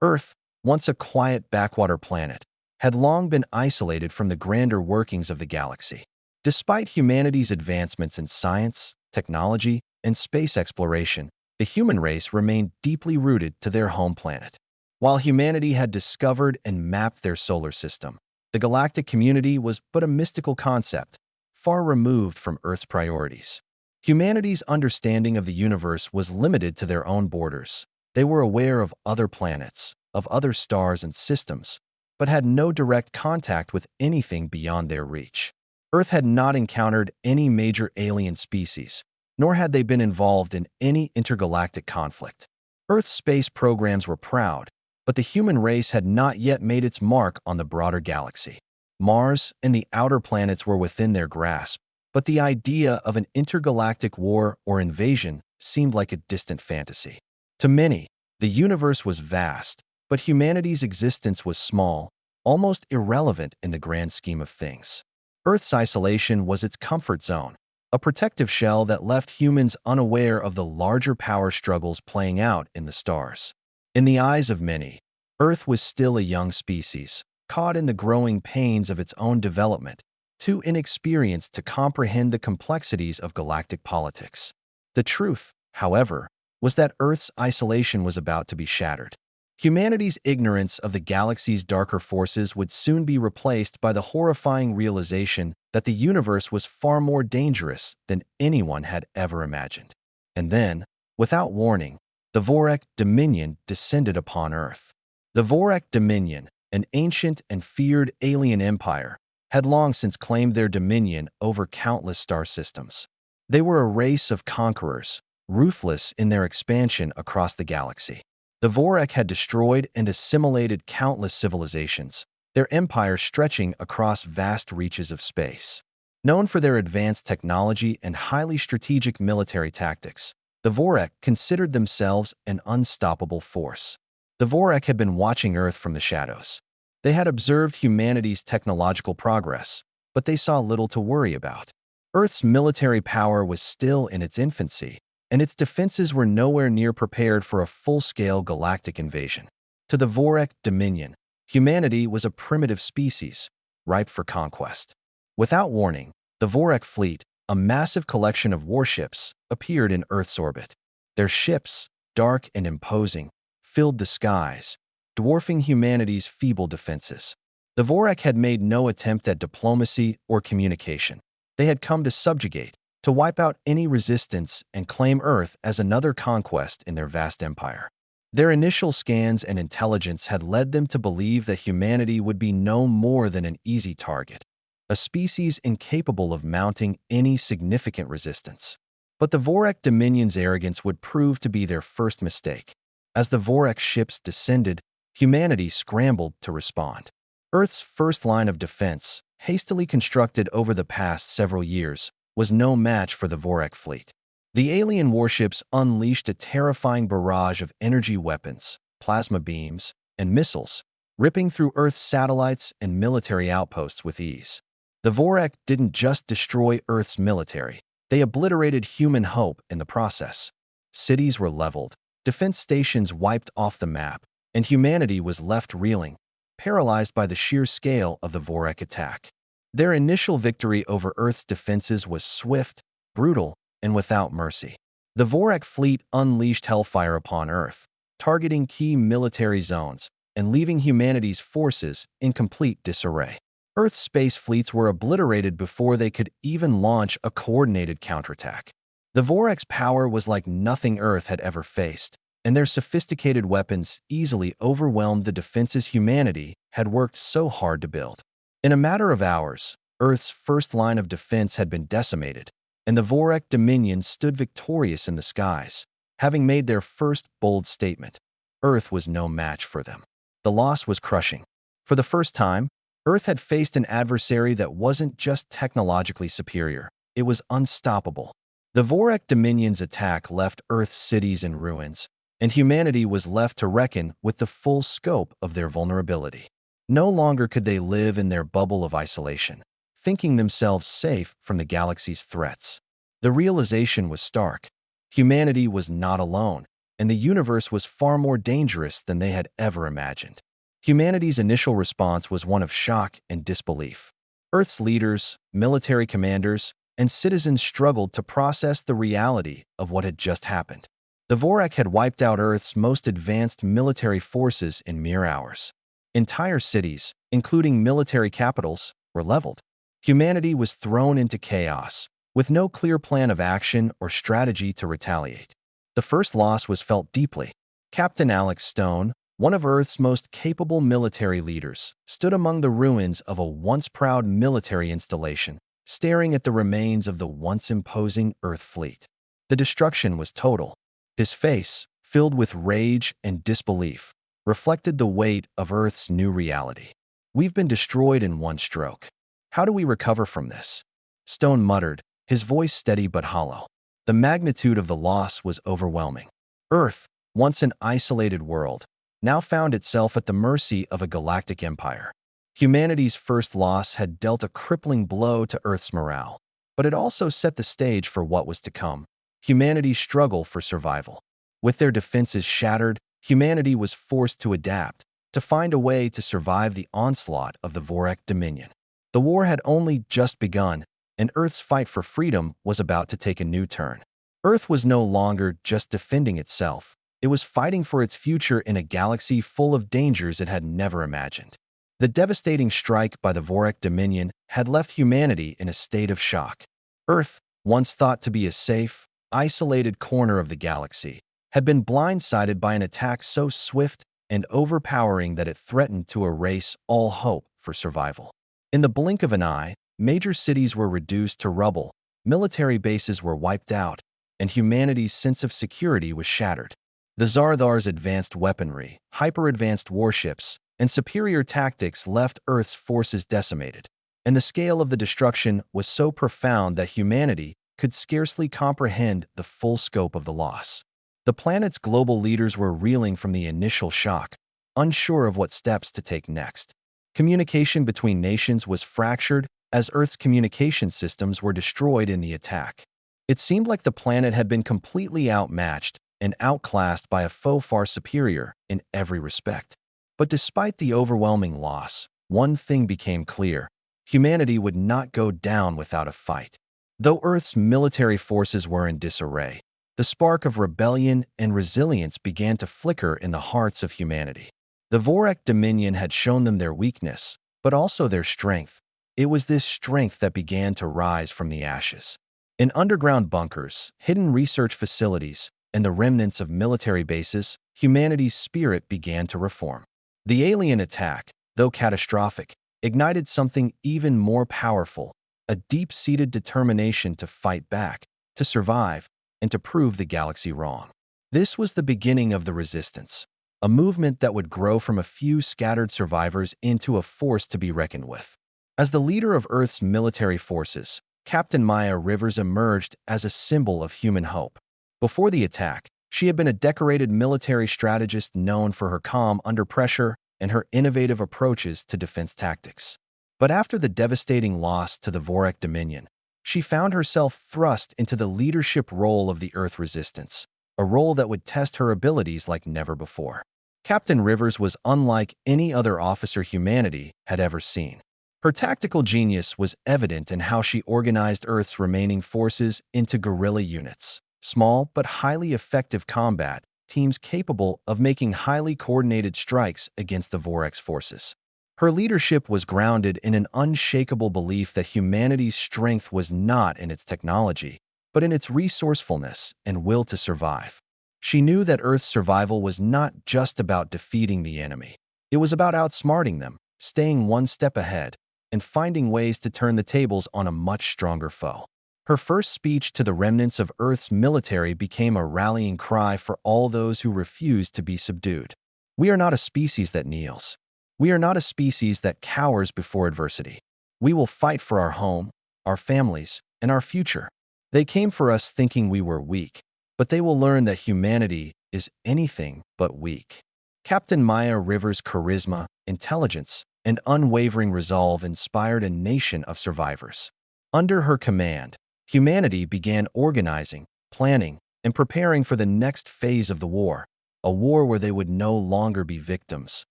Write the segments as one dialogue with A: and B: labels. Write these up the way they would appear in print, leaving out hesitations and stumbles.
A: Earth, once a quiet backwater planet, had long been isolated from the grander workings of the galaxy. Despite humanity's advancements in science, technology, and space exploration, the human race remained deeply rooted to their home planet. While humanity had discovered and mapped their solar system, the galactic community was but a mystical concept, far removed from Earth's priorities. Humanity's understanding of the universe was limited to their own borders. They were aware of other planets, of other stars and systems, but had no direct contact with anything beyond their reach. Earth had not encountered any major alien species, nor had they been involved in any intergalactic conflict. Earth's space programs were proud, but the human race had not yet made its mark on the broader galaxy. Mars and the outer planets were within their grasp, but the idea of an intergalactic war or invasion seemed like a distant fantasy. To many, the universe was vast, but humanity's existence was small, almost irrelevant in the grand scheme of things. Earth's isolation was its comfort zone, a protective shell that left humans unaware of the larger power struggles playing out in the stars. In the eyes of many, Earth was still a young species, caught in the growing pains of its own development, too inexperienced to comprehend the complexities of galactic politics. The truth, however, was that Earth's isolation was about to be shattered. Humanity's ignorance of the galaxy's darker forces would soon be replaced by the horrifying realization that the universe was far more dangerous than anyone had ever imagined. And then, without warning, the Vorak Dominion descended upon Earth. The Vorak Dominion, an ancient and feared alien empire, had long since claimed their dominion over countless star systems. They were a race of conquerors, ruthless in their expansion across the galaxy. The Vorak had destroyed and assimilated countless civilizations, their empire stretching across vast reaches of space. Known for their advanced technology and highly strategic military tactics, the Vorak considered themselves an unstoppable force. The Vorak had been watching Earth from the shadows. They had observed humanity's technological progress, but they saw little to worry about. Earth's military power was still in its infancy, and its defenses were nowhere near prepared for a full-scale galactic invasion. To the Vorak Dominion, humanity was a primitive species, ripe for conquest. Without warning, the Vorak fleet, a massive collection of warships, appeared in Earth's orbit. Their ships, dark and imposing, filled the skies, dwarfing humanity's feeble defenses. The Vorak had made no attempt at diplomacy or communication. They had come to subjugate, to wipe out any resistance and claim Earth as another conquest in their vast empire. Their initial scans and intelligence had led them to believe that humanity would be no more than an easy target, a species incapable of mounting any significant resistance. But the Vorak Dominion's arrogance would prove to be their first mistake. As the Vorak ships descended, humanity scrambled to respond. Earth's first line of defense, hastily constructed over the past several years, was no match for the Vorak fleet. The alien warships unleashed a terrifying barrage of energy weapons, plasma beams, and missiles, ripping through Earth's satellites and military outposts with ease. The Vorak didn't just destroy Earth's military, they obliterated human hope in the process. Cities were leveled, defense stations wiped off the map, and humanity was left reeling, paralyzed by the sheer scale of the Vorak attack. Their initial victory over Earth's defenses was swift, brutal, and without mercy. The Vorak fleet unleashed hellfire upon Earth, targeting key military zones and leaving humanity's forces in complete disarray. Earth's space fleets were obliterated before they could even launch a coordinated counterattack. The Vorak's power was like nothing Earth had ever faced, and their sophisticated weapons easily overwhelmed the defenses humanity had worked so hard to build. In a matter of hours, Earth's first line of defense had been decimated, and the Vorak Dominion stood victorious in the skies, having made their first bold statement. Earth was no match for them. The loss was crushing. For the first time, Earth had faced an adversary that wasn't just technologically superior, it was unstoppable. The Vorak Dominion's attack left Earth's cities in ruins, and humanity was left to reckon with the full scope of their vulnerability. No longer could they live in their bubble of isolation, thinking themselves safe from the galaxy's threats. The realization was stark. Humanity was not alone, and the universe was far more dangerous than they had ever imagined. Humanity's initial response was one of shock and disbelief. Earth's leaders, military commanders, and citizens struggled to process the reality of what had just happened. The Vorak had wiped out Earth's most advanced military forces in mere hours. Entire cities, including military capitals, were leveled. Humanity was thrown into chaos, with no clear plan of action or strategy to retaliate. The first loss was felt deeply. Captain Alex Stone, one of Earth's most capable military leaders, stood among the ruins of a once proud military installation, staring at the remains of the once imposing Earth fleet. The destruction was total. His face, filled with rage and disbelief, reflected the weight of Earth's new reality. "We've been destroyed in one stroke. How do we recover from this?" Stone muttered, his voice steady but hollow. The magnitude of the loss was overwhelming. Earth, once an isolated world, now found itself at the mercy of a galactic empire. Humanity's first loss had dealt a crippling blow to Earth's morale, but it also set the stage for what was to come: humanity's struggle for survival. With their defenses shattered, humanity was forced to adapt, to find a way to survive the onslaught of the Vorak Dominion. The war had only just begun, and Earth's fight for freedom was about to take a new turn. Earth was no longer just defending itself. It was fighting for its future in a galaxy full of dangers it had never imagined. The devastating strike by the Vorak Dominion had left humanity in a state of shock. Earth, once thought to be a safe, isolated corner of the galaxy, had been blindsided by an attack so swift and overpowering that it threatened to erase all hope for survival. In the blink of an eye, major cities were reduced to rubble, military bases were wiped out, and humanity's sense of security was shattered. The Zarthar's advanced weaponry, hyper-advanced warships, and superior tactics left Earth's forces decimated, and the scale of the destruction was so profound that humanity could scarcely comprehend the full scope of the loss. The planet's global leaders were reeling from the initial shock, unsure of what steps to take next. Communication between nations was fractured as Earth's communication systems were destroyed in the attack. It seemed like the planet had been completely outmatched and outclassed by a foe far superior in every respect. But despite the overwhelming loss, one thing became clear: humanity would not go down without a fight. Though Earth's military forces were in disarray, the spark of rebellion and resilience began to flicker in the hearts of humanity. The Vorak Dominion had shown them their weakness, but also their strength. It was this strength that began to rise from the ashes. In underground bunkers, hidden research facilities, and the remnants of military bases, humanity's spirit began to reform. The alien attack, though catastrophic, ignited something even more powerful: a deep-seated determination to fight back, to survive, and to prove the galaxy wrong. This was the beginning of the resistance, a movement that would grow from a few scattered survivors into a force to be reckoned with. As the leader of Earth's military forces, Captain Maya Rivers emerged as a symbol of human hope. Before the attack, she had been a decorated military strategist known for her calm under pressure and her innovative approaches to defense tactics. But after the devastating loss to the Vorak Dominion, she found herself thrust into the leadership role of the Earth Resistance, a role that would test her abilities like never before. Captain Rivers was unlike any other officer humanity had ever seen. Her tactical genius was evident in how she organized Earth's remaining forces into guerrilla units, small but highly effective combat teams capable of making highly coordinated strikes against the Vorak's forces. Her leadership was grounded in an unshakable belief that humanity's strength was not in its technology, but in its resourcefulness and will to survive. She knew that Earth's survival was not just about defeating the enemy. It was about outsmarting them, staying one step ahead, and finding ways to turn the tables on a much stronger foe. Her first speech to the remnants of Earth's military became a rallying cry for all those who refused to be subdued. "We are not a species that kneels. We are not a species that cowers before adversity. We will fight for our home, our families, and our future. They came for us thinking we were weak, but they will learn that humanity is anything but weak." Captain Maya Rivers' charisma, intelligence, and unwavering resolve inspired a nation of survivors. Under her command, humanity began organizing, planning, and preparing for the next phase of the war, a war where they would no longer be victims,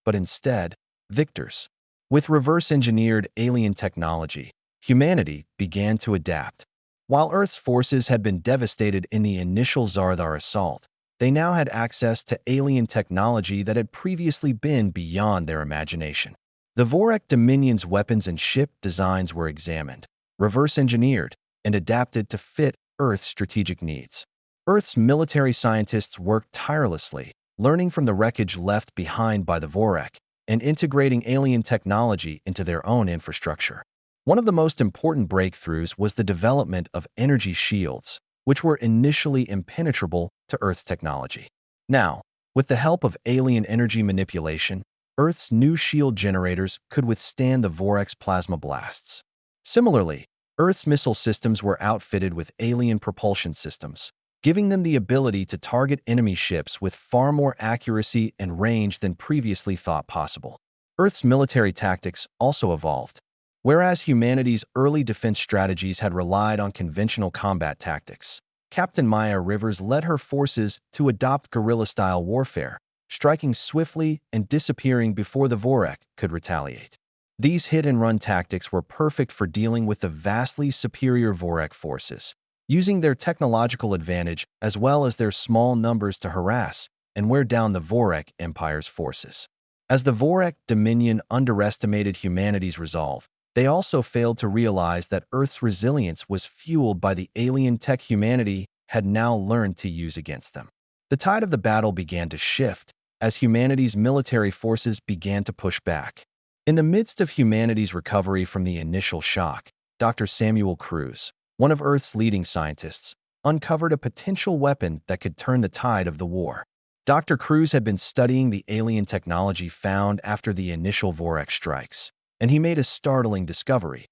A: but instead, victors. With reverse-engineered alien technology, humanity began to adapt. While Earth's forces had been devastated in the initial Zarthar assault, they now had access to alien technology that had previously been beyond their imagination. The Vorak Dominion's weapons and ship designs were examined, reverse-engineered, and adapted to fit Earth's strategic needs. Earth's military scientists worked tirelessly, learning from the wreckage left behind by the Vorak and integrating alien technology into their own infrastructure. One of the most important breakthroughs was the development of energy shields, which were initially impenetrable to Earth's technology. Now, with the help of alien energy manipulation, Earth's new shield generators could withstand the Vorak's plasma blasts. Similarly, Earth's missile systems were outfitted with alien propulsion systems, giving them the ability to target enemy ships with far more accuracy and range than previously thought possible. Earth's military tactics also evolved. Whereas humanity's early defense strategies had relied on conventional combat tactics, Captain Maya Rivers led her forces to adopt guerrilla-style warfare, striking swiftly and disappearing before the Vorak could retaliate. These hit-and-run tactics were perfect for dealing with the vastly superior Vorak forces, using their technological advantage as well as their small numbers to harass and wear down the Vorak Empire's forces. As the Vorak Dominion underestimated humanity's resolve, they also failed to realize that Earth's resilience was fueled by the alien tech humanity had now learned to use against them. The tide of the battle began to shift as humanity's military forces began to push back. In the midst of humanity's recovery from the initial shock, Dr. Samuel Cruz, one of Earth's leading scientists, uncovered a potential weapon that could turn the tide of the war. Dr. Cruz had been studying the alien technology found after the initial Vorak strikes, and he made a startling discovery.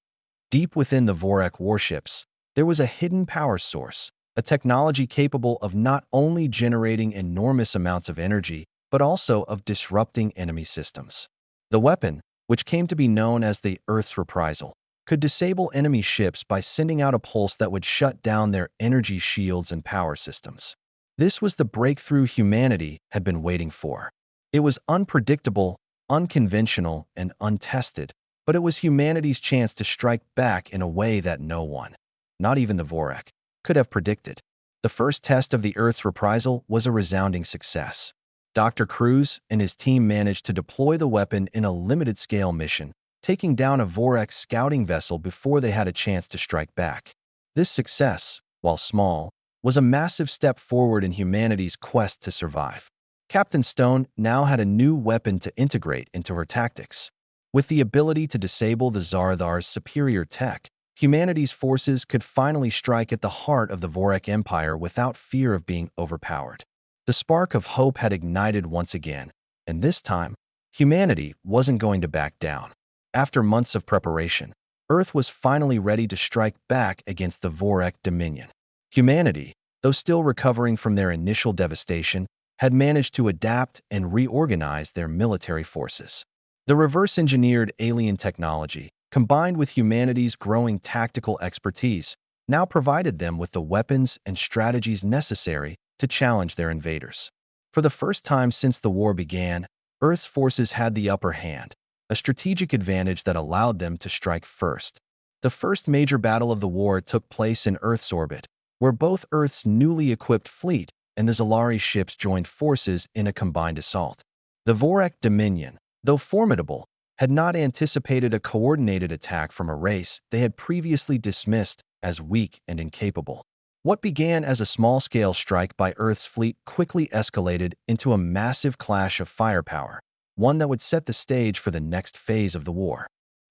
A: Deep within the Vorak warships, there was a hidden power source, a technology capable of not only generating enormous amounts of energy, but also of disrupting enemy systems. The weapon, which came to be known as the Earth's Reprisal, could disable enemy ships by sending out a pulse that would shut down their energy shields and power systems. This was the breakthrough humanity had been waiting for. It was unpredictable, unconventional, and untested, but it was humanity's chance to strike back in a way that no one, not even the Vorak, could have predicted. The first test of the Earth's Reprisal was a resounding success. Dr. Cruz and his team managed to deploy the weapon in a limited-scale mission, taking down a Vorak scouting vessel before they had a chance to strike back. This success, while small, was a massive step forward in humanity's quest to survive. Captain Stone now had a new weapon to integrate into her tactics. With the ability to disable the Zarthar's superior tech, humanity's forces could finally strike at the heart of the Vorak Empire without fear of being overpowered. The spark of hope had ignited once again, and this time, humanity wasn't going to back down. After months of preparation, Earth was finally ready to strike back against the Vorak Dominion. Humanity, though still recovering from their initial devastation, had managed to adapt and reorganize their military forces. The reverse-engineered alien technology, combined with humanity's growing tactical expertise, now provided them with the weapons and strategies necessary to challenge their invaders. For the first time since the war began, Earth's forces had the upper hand, a strategic advantage that allowed them to strike first. The first major battle of the war took place in Earth's orbit, where both Earth's newly equipped fleet and the Zalari ships joined forces in a combined assault. The Vorak Dominion, though formidable, had not anticipated a coordinated attack from a race they had previously dismissed as weak and incapable. What began as a small-scale strike by Earth's fleet quickly escalated into a massive clash of firepower, one that would set the stage for the next phase of the war.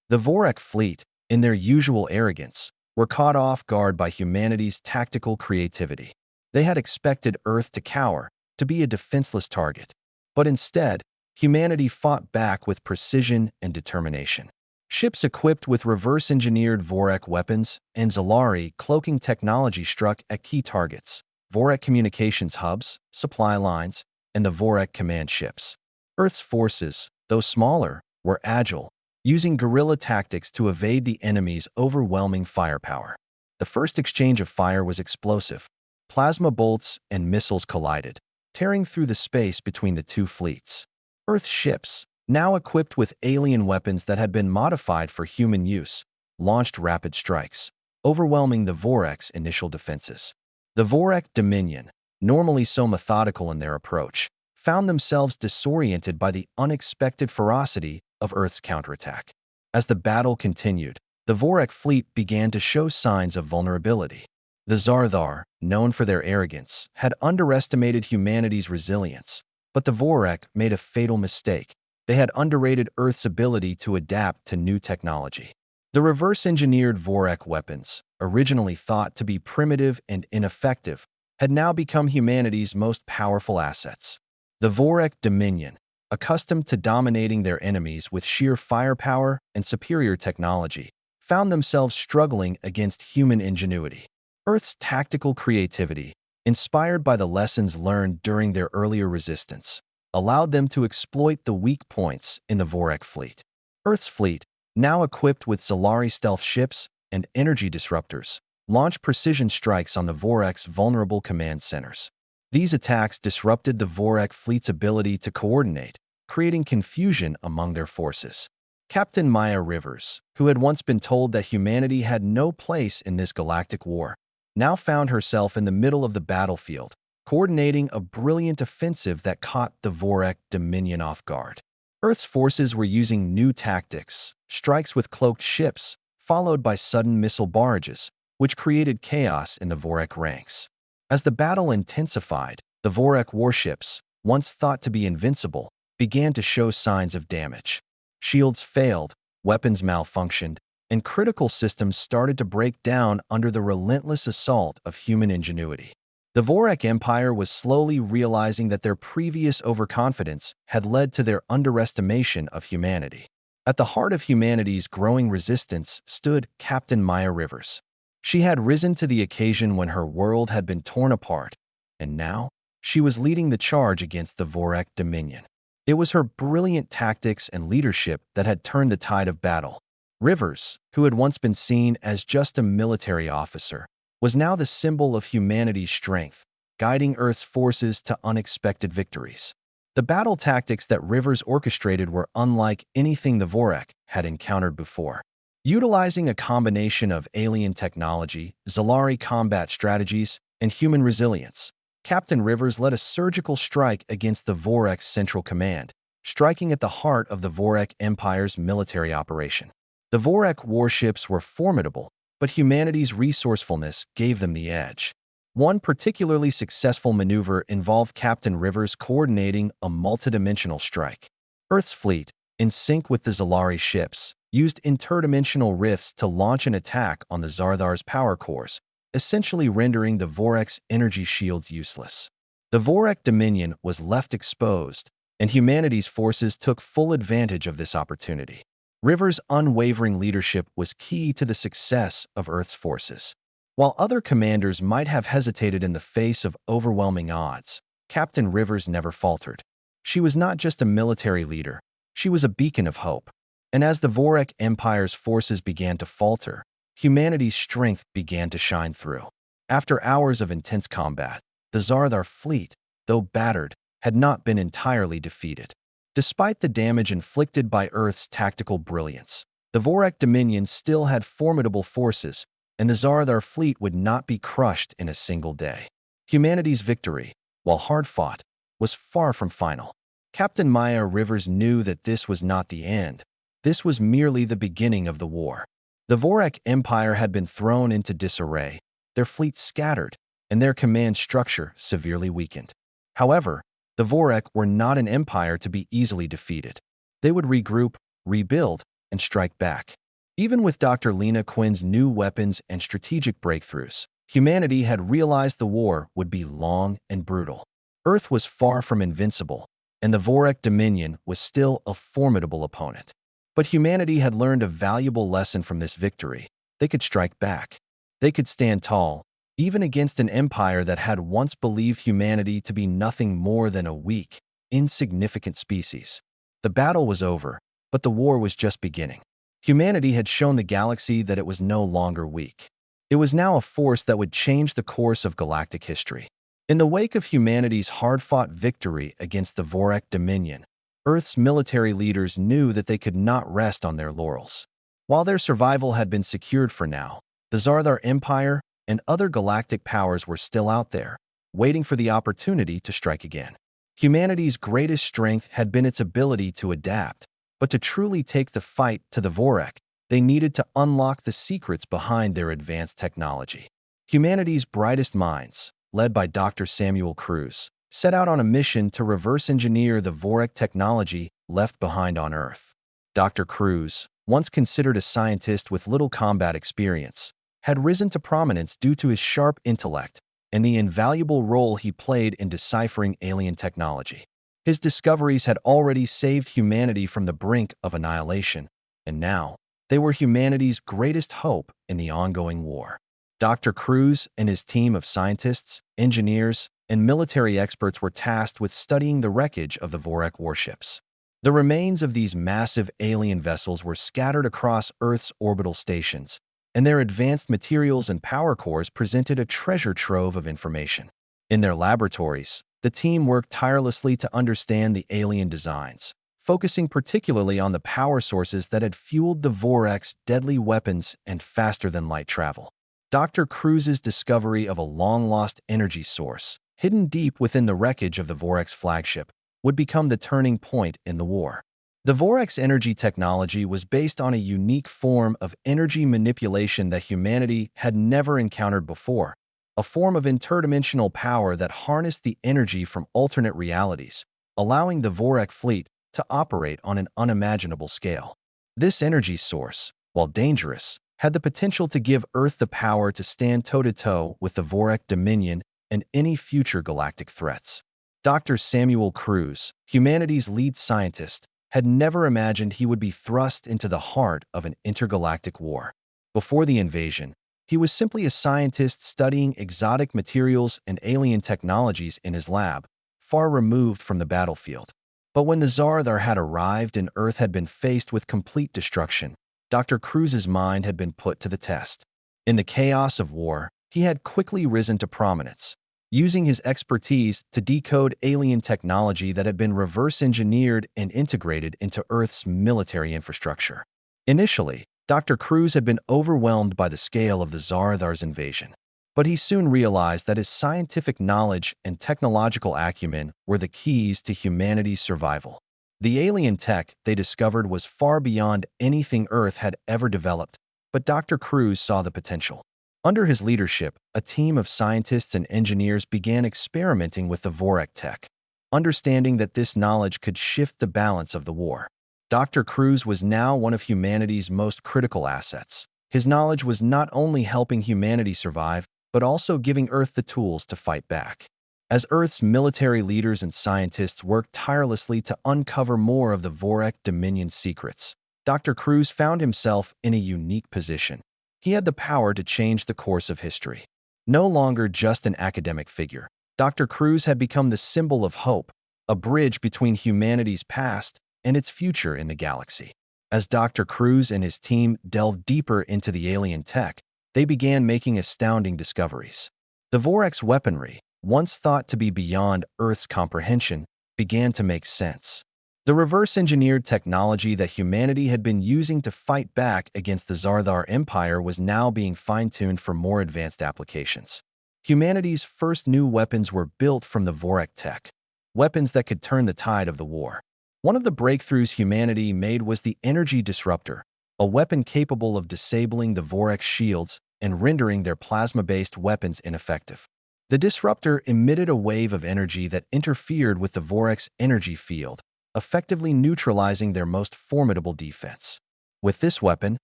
A: The Vorak fleet, in their usual arrogance, were caught off guard by humanity's tactical creativity. They had expected Earth to cower, to be a defenseless target. But instead, humanity fought back with precision and determination. Ships equipped with reverse-engineered Vorak weapons and Zalari cloaking technology struck at key targets: Vorak communications hubs, supply lines, and the Vorak command ships. Earth's forces, though smaller, were agile, using guerrilla tactics to evade the enemy's overwhelming firepower. The first exchange of fire was explosive. Plasma bolts and missiles collided, tearing through the space between the two fleets. Earth's ships, now equipped with alien weapons that had been modified for human use, launched rapid strikes, overwhelming the Vorek's initial defenses. The Vorek Dominion, normally so methodical in their approach, found themselves disoriented by the unexpected ferocity of Earth's counterattack. As the battle continued, the Vorek fleet began to show signs of vulnerability. The Zarthar, known for their arrogance, had underestimated humanity's resilience, but the Vorek made a fatal mistake. They had underrated Earth's ability to adapt to new technology. The reverse-engineered Vorek weapons, originally thought to be primitive and ineffective, had now become humanity's most powerful assets. The Vorek Dominion, accustomed to dominating their enemies with sheer firepower and superior technology, found themselves struggling against human ingenuity. Earth's tactical creativity, inspired by the lessons learned during their earlier resistance, allowed them to exploit the weak points in the Vorek fleet. Earth's fleet, now equipped with Zalari stealth ships and energy disruptors, launched precision strikes on the Vorek's vulnerable command centers. These attacks disrupted the Vorek fleet's ability to coordinate, creating confusion among their forces. Captain Maya Rivers, who had once been told that humanity had no place in this galactic war, now found herself in the middle of the battlefield, coordinating a brilliant offensive that caught the Vorek Dominion off guard. Earth's forces were using new tactics, strikes with cloaked ships, followed by sudden missile barrages, which created chaos in the Vorek ranks. As the battle intensified, the Vorek warships, once thought to be invincible, began to show signs of damage. Shields failed, weapons malfunctioned, and critical systems started to break down under the relentless assault of human ingenuity. The Vorek Empire was slowly realizing that their previous overconfidence had led to their underestimation of humanity. At the heart of humanity's growing resistance stood Captain Maya Rivers. She had risen to the occasion when her world had been torn apart, and now she was leading the charge against the Vorek Dominion. It was her brilliant tactics and leadership that had turned the tide of battle. Rivers, who had once been seen as just a military officer, was now the symbol of humanity's strength, guiding Earth's forces to unexpected victories. The battle tactics that Rivers orchestrated were unlike anything the Vorek had encountered before. Utilizing a combination of alien technology, Zalari combat strategies, and human resilience, Captain Rivers led a surgical strike against the Vorek's central command, striking at the heart of the Vorek Empire's military operation. The Vorek warships were formidable, but humanity's resourcefulness gave them the edge. One particularly successful maneuver involved Captain Rivers coordinating a multidimensional strike. Earth's fleet, in sync with the Zalari ships, used interdimensional rifts to launch an attack on the Zarthar's power cores, essentially rendering the Vorek's energy shields useless. The Vorek Dominion was left exposed, and humanity's forces took full advantage of this opportunity. Rivers' unwavering leadership was key to the success of Earth's forces. While other commanders might have hesitated in the face of overwhelming odds, Captain Rivers never faltered. She was not just a military leader, she was a beacon of hope. And as the Vorek Empire's forces began to falter, humanity's strength began to shine through. After hours of intense combat, the Zarthar fleet, though battered, had not been entirely defeated. Despite the damage inflicted by Earth's tactical brilliance, the Vorek Dominion still had formidable forces, and the Zarthar fleet would not be crushed in a single day. Humanity's victory, while hard-fought, was far from final. Captain Maya Rivers knew that this was not the end. This was merely the beginning of the war. The Vorek Empire had been thrown into disarray, their fleet scattered, and their command structure severely weakened. However, the Vorek were not an empire to be easily defeated. They would regroup, rebuild, and strike back. Even with Dr. Lena Quinn's new weapons and strategic breakthroughs, humanity had realized the war would be long and brutal. Earth was far from invincible, and the Vorek Dominion was still a formidable opponent. But humanity had learned a valuable lesson from this victory. They could strike back. They could stand tall, even against an empire that had once believed humanity to be nothing more than a weak, insignificant species. The battle was over, but the war was just beginning. Humanity had shown the galaxy that it was no longer weak. It was now a force that would change the course of galactic history. In the wake of humanity's hard-fought victory against the Vorak Dominion, Earth's military leaders knew that they could not rest on their laurels. While their survival had been secured for now, the Zardar Empire and other galactic powers were still out there, waiting for the opportunity to strike again. Humanity's greatest strength had been its ability to adapt, but to truly take the fight to the Vorak, they needed to unlock the secrets behind their advanced technology. Humanity's brightest minds, led by Dr. Samuel Cruz, set out on a mission to reverse engineer the Vorak technology left behind on Earth. Dr. Cruz, once considered a scientist with little combat experience, had risen to prominence due to his sharp intellect and the invaluable role he played in deciphering alien technology. His discoveries had already saved humanity from the brink of annihilation, and now they were humanity's greatest hope in the ongoing war. Dr. Cruz and his team of scientists, engineers, and military experts were tasked with studying the wreckage of the Vorak warships. The remains of these massive alien vessels were scattered across Earth's orbital stations, and their advanced materials and power cores presented a treasure trove of information. In their laboratories, the team worked tirelessly to understand the alien designs, focusing particularly on the power sources that had fueled the Vorak's deadly weapons and faster-than-light travel. Dr. Cruz's discovery of a long-lost energy source, hidden deep within the wreckage of the Vorak's flagship, would become the turning point in the war. The Vorak's energy technology was based on a unique form of energy manipulation that humanity had never encountered before, a form of interdimensional power that harnessed the energy from alternate realities, allowing the Vorak fleet to operate on an unimaginable scale. This energy source, while dangerous, had the potential to give Earth the power to stand toe-to-toe with the Vorak Dominion and any future galactic threats. Dr. Samuel Cruz, humanity's lead scientist, had never imagined he would be thrust into the heart of an intergalactic war. Before the invasion, he was simply a scientist studying exotic materials and alien technologies in his lab, far removed from the battlefield. But when the Zardar had arrived and Earth had been faced with complete destruction, Dr. Cruz's mind had been put to the test. In the chaos of war, he had quickly risen to prominence, using his expertise to decode alien technology that had been reverse-engineered and integrated into Earth's military infrastructure. Initially, Dr. Cruz had been overwhelmed by the scale of the Zardar's invasion, but he soon realized that his scientific knowledge and technological acumen were the keys to humanity's survival. The alien tech they discovered was far beyond anything Earth had ever developed, but Dr. Cruz saw the potential. Under his leadership, a team of scientists and engineers began experimenting with the Vorak tech, understanding that this knowledge could shift the balance of the war. Dr. Cruz was now one of humanity's most critical assets. His knowledge was not only helping humanity survive, but also giving Earth the tools to fight back. As Earth's military leaders and scientists worked tirelessly to uncover more of the Vorak Dominion's secrets, Dr. Cruz found himself in a unique position. He had the power to change the course of history. No longer just an academic figure, Dr. Cruz had become the symbol of hope, a bridge between humanity's past and its future in the galaxy. As Dr. Cruz and his team delved deeper into the alien tech, they began making astounding discoveries. The Vorak's weaponry, once thought to be beyond Earth's comprehension, began to make sense. The reverse-engineered technology that humanity had been using to fight back against the Zardar Empire was now being fine-tuned for more advanced applications. Humanity's first new weapons were built from the Vorak tech, weapons that could turn the tide of the war. One of the breakthroughs humanity made was the Energy Disruptor, a weapon capable of disabling the Vorak's shields and rendering their plasma-based weapons ineffective. The disruptor emitted a wave of energy that interfered with the Vorak's energy field, effectively neutralizing their most formidable defense. With this weapon,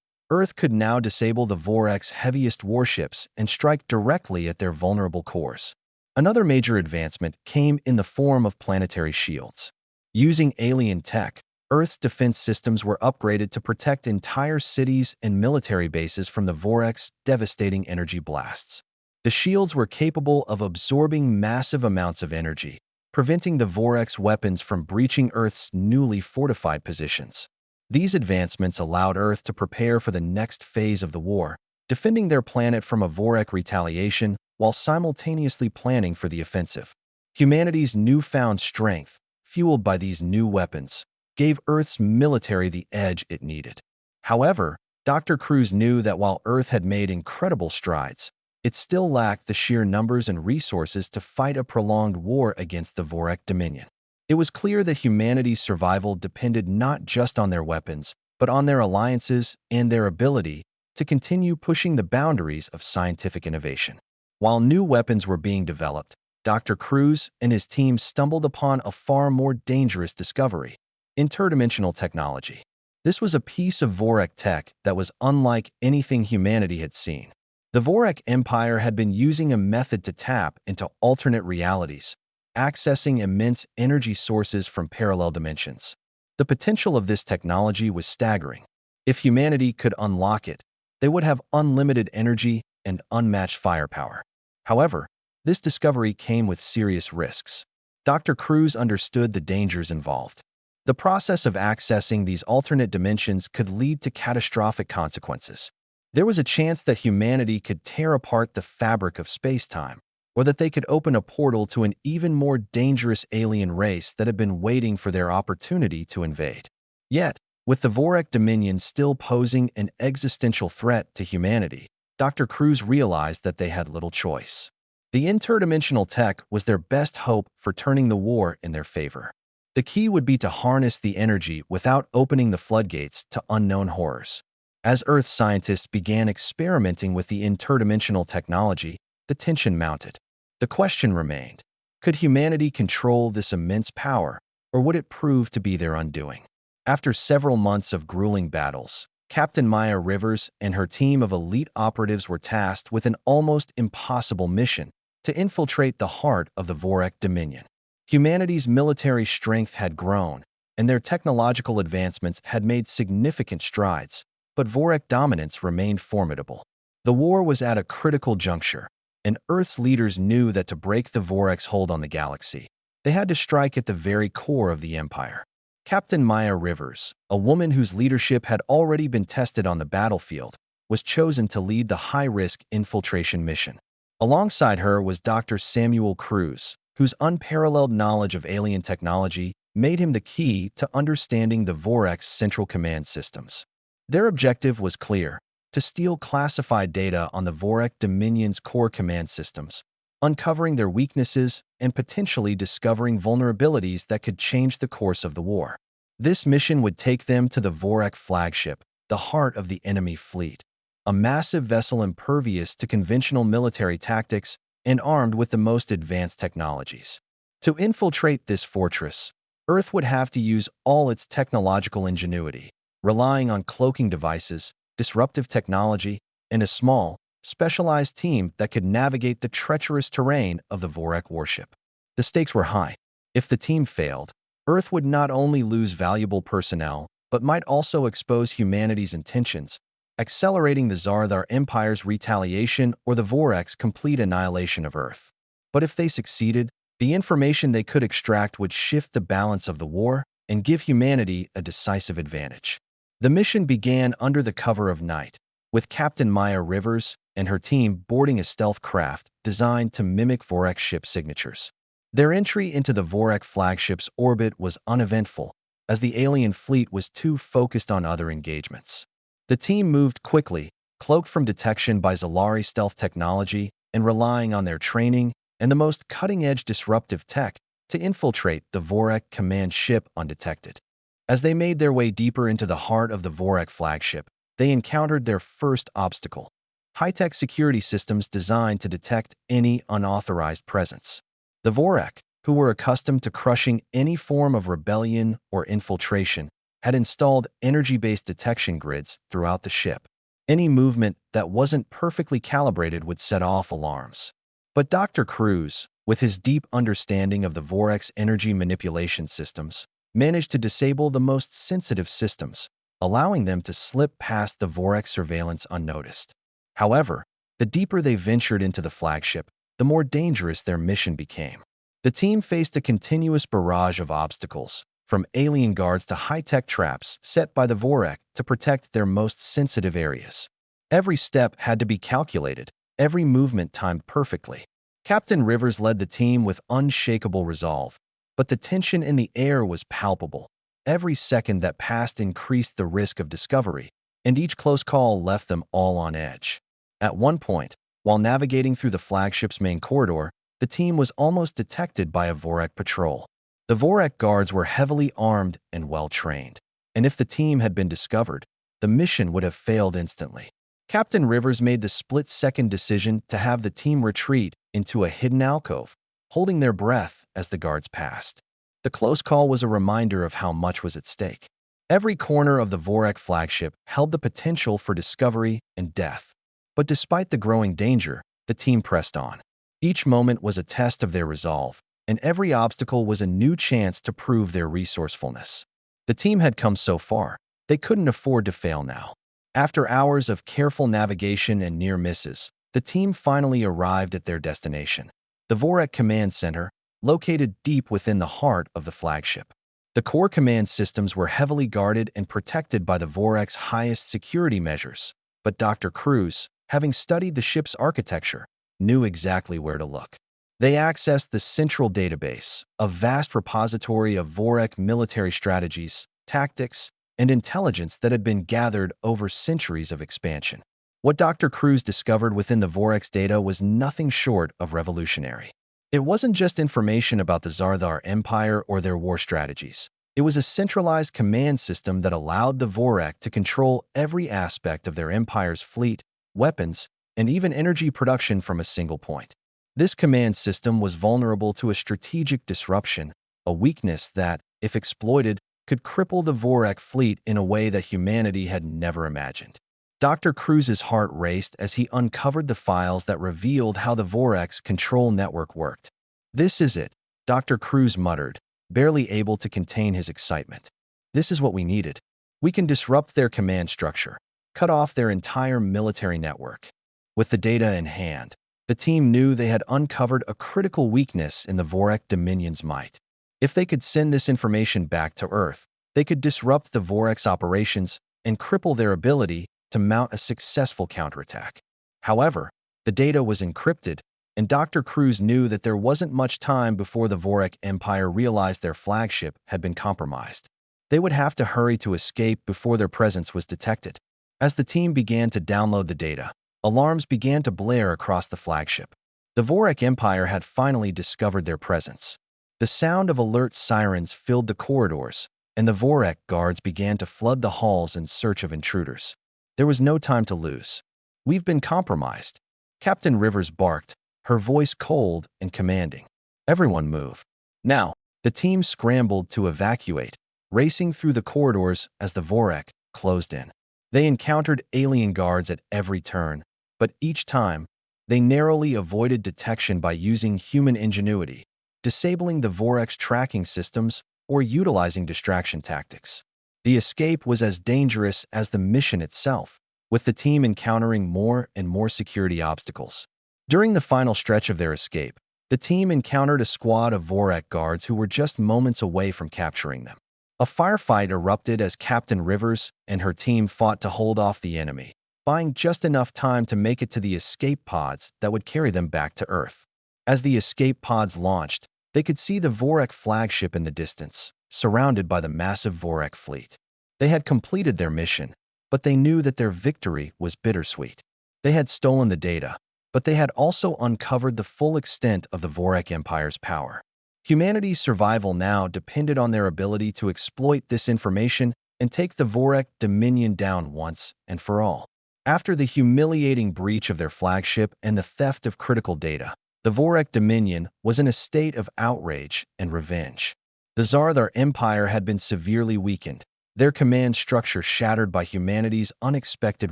A: Earth could now disable the Vorak's heaviest warships and strike directly at their vulnerable cores. Another major advancement came in the form of planetary shields. Using alien tech, Earth's defense systems were upgraded to protect entire cities and military bases from the Vorak's devastating energy blasts. The shields were capable of absorbing massive amounts of energy, preventing the Vorak's weapons from breaching Earth's newly fortified positions. These advancements allowed Earth to prepare for the next phase of the war, defending their planet from a Vorek retaliation while simultaneously planning for the offensive. Humanity's newfound strength, fueled by these new weapons, gave Earth's military the edge it needed. However, Dr. Cruz knew that while Earth had made incredible strides, it still lacked the sheer numbers and resources to fight a prolonged war against the Vorek Dominion. It was clear that humanity's survival depended not just on their weapons, but on their alliances and their ability to continue pushing the boundaries of scientific innovation. While new weapons were being developed, Dr. Cruz and his team stumbled upon a far more dangerous discovery: interdimensional technology. This was a piece of Vorek tech that was unlike anything humanity had seen. The Vorek Empire had been using a method to tap into alternate realities, accessing immense energy sources from parallel dimensions. The potential of this technology was staggering. If humanity could unlock it, they would have unlimited energy and unmatched firepower. However, this discovery came with serious risks. Dr. Cruz understood the dangers involved. The process of accessing these alternate dimensions could lead to catastrophic consequences. There was a chance that humanity could tear apart the fabric of space-time, or that they could open a portal to an even more dangerous alien race that had been waiting for their opportunity to invade. Yet, with the Vorek Dominion still posing an existential threat to humanity, Dr. Cruz realized that they had little choice. The interdimensional tech was their best hope for turning the war in their favor. The key would be to harness the energy without opening the floodgates to unknown horrors. As Earth scientists began experimenting with the interdimensional technology, the tension mounted. The question remained: could humanity control this immense power, or would it prove to be their undoing? After several months of grueling battles, Captain Maya Rivers and her team of elite operatives were tasked with an almost impossible mission: to infiltrate the heart of the Vorek Dominion. Humanity's military strength had grown, and their technological advancements had made significant strides, but Vorek dominance remained formidable. The war was at a critical juncture, and Earth's leaders knew that to break the Vorek's hold on the galaxy, they had to strike at the very core of the Empire. Captain Maya Rivers, a woman whose leadership had already been tested on the battlefield, was chosen to lead the high-risk infiltration mission. Alongside her was Dr. Samuel Cruz, whose unparalleled knowledge of alien technology made him the key to understanding the Vorek's central command systems. Their objective was clear: to steal classified data on the Vorek Dominion's core command systems, uncovering their weaknesses and potentially discovering vulnerabilities that could change the course of the war. This mission would take them to the Vorek flagship, the heart of the enemy fleet, a massive vessel impervious to conventional military tactics and armed with the most advanced technologies. To infiltrate this fortress, Earth would have to use all its technological ingenuity, relying on cloaking devices, disruptive technology, and a small, specialized team that could navigate the treacherous terrain of the Vorek warship. The stakes were high. If the team failed, Earth would not only lose valuable personnel, but might also expose humanity's intentions, accelerating the Zardar Empire's retaliation or the Vorek's complete annihilation of Earth. But if they succeeded, the information they could extract would shift the balance of the war and give humanity a decisive advantage. The mission began under the cover of night, with Captain Maya Rivers and her team boarding a stealth craft designed to mimic Vorek ship signatures. Their entry into the Vorek flagship's orbit was uneventful, as the alien fleet was too focused on other engagements. The team moved quickly, cloaked from detection by Zalari stealth technology and relying on their training and the most cutting-edge disruptive tech to infiltrate the Vorek command ship undetected. As they made their way deeper into the heart of the Vorek flagship, they encountered their first obstacle: high-tech security systems designed to detect any unauthorized presence. The Vorek, who were accustomed to crushing any form of rebellion or infiltration, had installed energy-based detection grids throughout the ship. Any movement that wasn't perfectly calibrated would set off alarms. But Dr. Cruz, with his deep understanding of the Vorek's energy manipulation systems, managed to disable the most sensitive systems, allowing them to slip past the Vorek surveillance unnoticed. However, the deeper they ventured into the flagship, the more dangerous their mission became. The team faced a continuous barrage of obstacles, from alien guards to high-tech traps set by the Vorek to protect their most sensitive areas. Every step had to be calculated, every movement timed perfectly. Captain Rivers led the team with unshakable resolve, but the tension in the air was palpable. Every second that passed increased the risk of discovery, and each close call left them all on edge. At one point, while navigating through the flagship's main corridor, the team was almost detected by a Vorek patrol. The Vorek guards were heavily armed and well-trained, and if the team had been discovered, the mission would have failed instantly. Captain Rivers made the split-second decision to have the team retreat into a hidden alcove, holding their breath as the guards passed. The close call was a reminder of how much was at stake. Every corner of the Vorek flagship held the potential for discovery and death. But despite the growing danger, the team pressed on. Each moment was a test of their resolve, and every obstacle was a new chance to prove their resourcefulness. The team had come so far, they couldn't afford to fail now. After hours of careful navigation and near misses, the team finally arrived at their destination, the Vorek Command Center, located deep within the heart of the flagship. The core command systems were heavily guarded and protected by the Vorek's highest security measures, but Dr. Cruz, having studied the ship's architecture, knew exactly where to look. They accessed the central database, a vast repository of Vorek military strategies, tactics, and intelligence that had been gathered over centuries of expansion. What Dr. Cruz discovered within the Vorek's data was nothing short of revolutionary. It wasn't just information about the Zardar Empire or their war strategies. It was a centralized command system that allowed the Vorek to control every aspect of their empire's fleet, weapons, and even energy production from a single point. This command system was vulnerable to a strategic disruption, a weakness that, if exploited, could cripple the Vorek fleet in a way that humanity had never imagined. Dr. Cruz's heart raced as he uncovered the files that revealed how the Vorek's control network worked. "This is it," Dr. Cruz muttered, barely able to contain his excitement. "This is what we needed. We can disrupt their command structure, cut off their entire military network." With the data in hand, the team knew they had uncovered a critical weakness in the Vorek Dominion's might. If they could send this information back to Earth, they could disrupt the Vorek's operations and cripple their ability to mount a successful counterattack. However, the data was encrypted, and Dr. Cruz knew that there wasn't much time before the Vorek Empire realized their flagship had been compromised. They would have to hurry to escape before their presence was detected. As the team began to download the data, alarms began to blare across the flagship. The Vorek Empire had finally discovered their presence. The sound of alert sirens filled the corridors, and the Vorek guards began to flood the halls in search of intruders. There was no time to lose. "We've been compromised," Captain Rivers barked, her voice cold and commanding. "Everyone move." Now, the team scrambled to evacuate, racing through the corridors as the Vorek closed in. They encountered alien guards at every turn, but each time, they narrowly avoided detection by using human ingenuity, disabling the Vorek's tracking systems or utilizing distraction tactics. The escape was as dangerous as the mission itself, with the team encountering more and more security obstacles. During the final stretch of their escape, the team encountered a squad of Vorek guards who were just moments away from capturing them. A firefight erupted as Captain Rivers and her team fought to hold off the enemy, buying just enough time to make it to the escape pods that would carry them back to Earth. As the escape pods launched, they could see the Vorek flagship in the distance, surrounded by the massive Vorek fleet. They had completed their mission, but they knew that their victory was bittersweet. They had stolen the data, but they had also uncovered the full extent of the Vorek Empire's power. Humanity's survival now depended on their ability to exploit this information and take the Vorek Dominion down once and for all. After the humiliating breach of their flagship and the theft of critical data, the Vorek Dominion was in a state of outrage and revenge. The Zardar Empire had been severely weakened, their command structure shattered by humanity's unexpected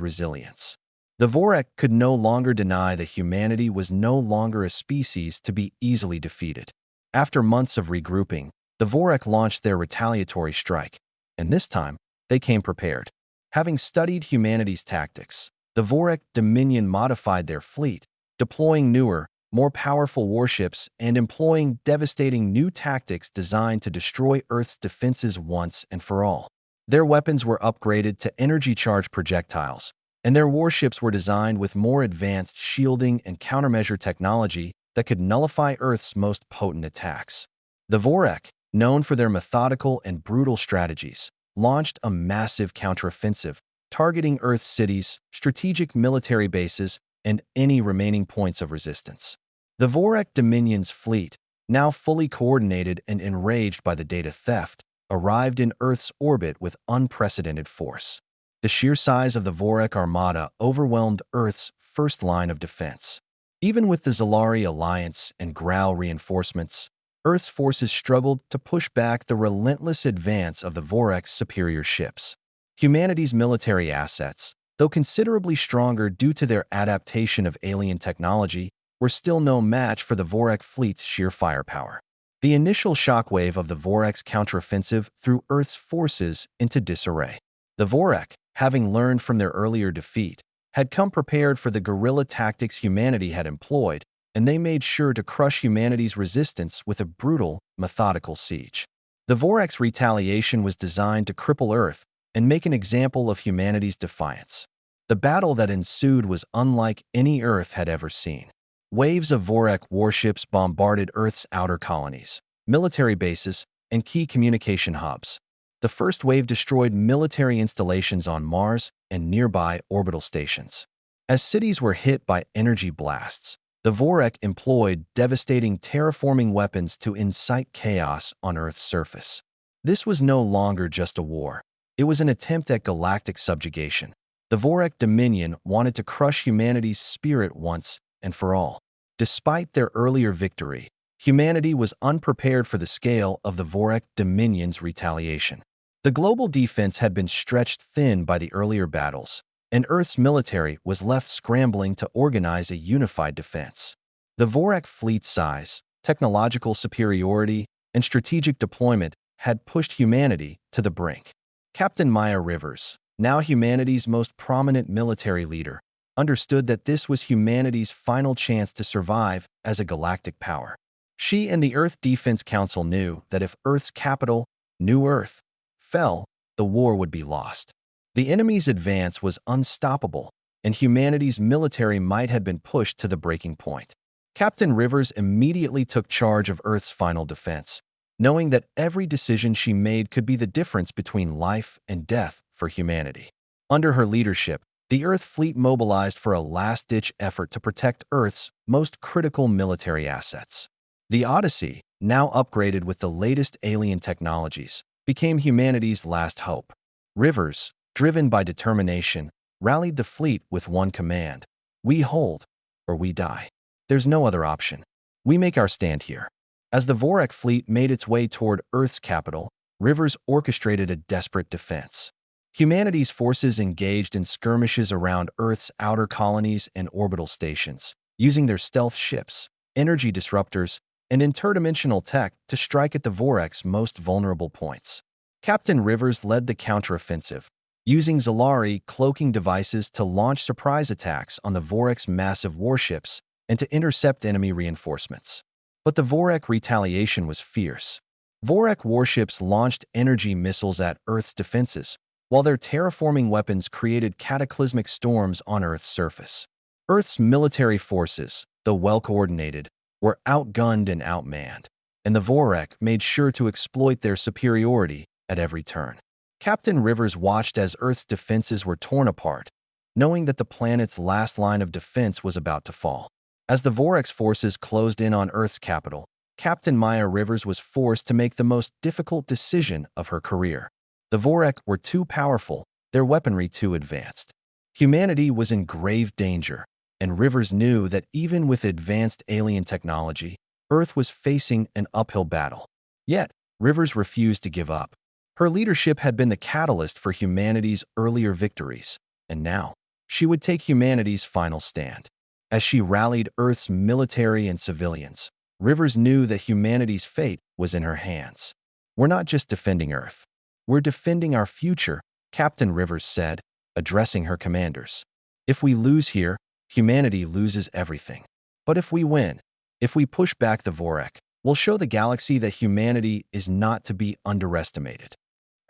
A: resilience. The Vorek could no longer deny that humanity was no longer a species to be easily defeated. After months of regrouping, the Vorek launched their retaliatory strike, and this time, they came prepared. Having studied humanity's tactics, the Vorek Dominion modified their fleet, deploying newer, more powerful warships and employing devastating new tactics designed to destroy Earth's defenses once and for all. Their weapons were upgraded to energy-charged projectiles, and their warships were designed with more advanced shielding and countermeasure technology that could nullify Earth's most potent attacks. The Vorek, known for their methodical and brutal strategies, launched a massive counteroffensive, targeting Earth's cities, strategic military bases, and any remaining points of resistance. The Vorek Dominion's fleet, now fully coordinated and enraged by the data theft, arrived in Earth's orbit with unprecedented force. The sheer size of the Vorek Armada overwhelmed Earth's first line of defense. Even with the Zalari Alliance and Grau reinforcements, Earth's forces struggled to push back the relentless advance of the Vorek's superior ships. Humanity's military assets, though considerably stronger due to their adaptation of alien technology, were still no match for the Vorek fleet's sheer firepower. The initial shockwave of the Vorek's counteroffensive threw Earth's forces into disarray. The Vorek, having learned from their earlier defeat, had come prepared for the guerrilla tactics humanity had employed, and they made sure to crush humanity's resistance with a brutal, methodical siege. The Vorek's retaliation was designed to cripple Earth and make an example of humanity's defiance. The battle that ensued was unlike any Earth had ever seen. Waves of Vorek warships bombarded Earth's outer colonies, military bases, and key communication hubs. The first wave destroyed military installations on Mars and nearby orbital stations. As cities were hit by energy blasts, the Vorek employed devastating terraforming weapons to incite chaos on Earth's surface. This was no longer just a war. It was an attempt at galactic subjugation. The Vorek Dominion wanted to crush humanity's spirit once and for all. Despite their earlier victory, humanity was unprepared for the scale of the Vorek Dominion's retaliation. The global defense had been stretched thin by the earlier battles, and Earth's military was left scrambling to organize a unified defense. The Vorek fleet size, technological superiority, and strategic deployment had pushed humanity to the brink. Captain Maya Rivers, now humanity's most prominent military leader, understood that this was humanity's final chance to survive as a galactic power. She and the Earth Defense Council knew that if Earth's capital, New Earth, fell, the war would be lost. The enemy's advance was unstoppable, and humanity's military might have been pushed to the breaking point. Captain Rivers immediately took charge of Earth's final defense, knowing that every decision she made could be the difference between life and death for humanity. Under her leadership, the Earth fleet mobilized for a last-ditch effort to protect Earth's most critical military assets. The Odyssey, now upgraded with the latest alien technologies, became humanity's last hope. Rivers, driven by determination, rallied the fleet with one command: we hold, or we die. There's no other option. We make our stand here. As the Vorek fleet made its way toward Earth's capital, Rivers orchestrated a desperate defense. Humanity's forces engaged in skirmishes around Earth's outer colonies and orbital stations, using their stealth ships, energy disruptors, and interdimensional tech to strike at the Vorek's most vulnerable points. Captain Rivers led the counteroffensive, using Zalari cloaking devices to launch surprise attacks on the Vorek's massive warships and to intercept enemy reinforcements. But the Vorek retaliation was fierce. Vorek warships launched energy missiles at Earth's defenses, while their terraforming weapons created cataclysmic storms on Earth's surface. Earth's military forces, though well-coordinated, were outgunned and outmanned, and the Vorek made sure to exploit their superiority at every turn. Captain Rivers watched as Earth's defenses were torn apart, knowing that the planet's last line of defense was about to fall. As the Vorek's forces closed in on Earth's capital, Captain Maya Rivers was forced to make the most difficult decision of her career. The Vorek were too powerful, their weaponry too advanced. Humanity was in grave danger, and Rivers knew that even with advanced alien technology, Earth was facing an uphill battle. Yet, Rivers refused to give up. Her leadership had been the catalyst for humanity's earlier victories, and now, she would take humanity's final stand. As she rallied Earth's military and civilians, Rivers knew that humanity's fate was in her hands. "We're not just defending Earth. We're defending our future," Captain Rivers said, addressing her commanders. "If we lose here, humanity loses everything. But if we win, if we push back the Vorek, we'll show the galaxy that humanity is not to be underestimated."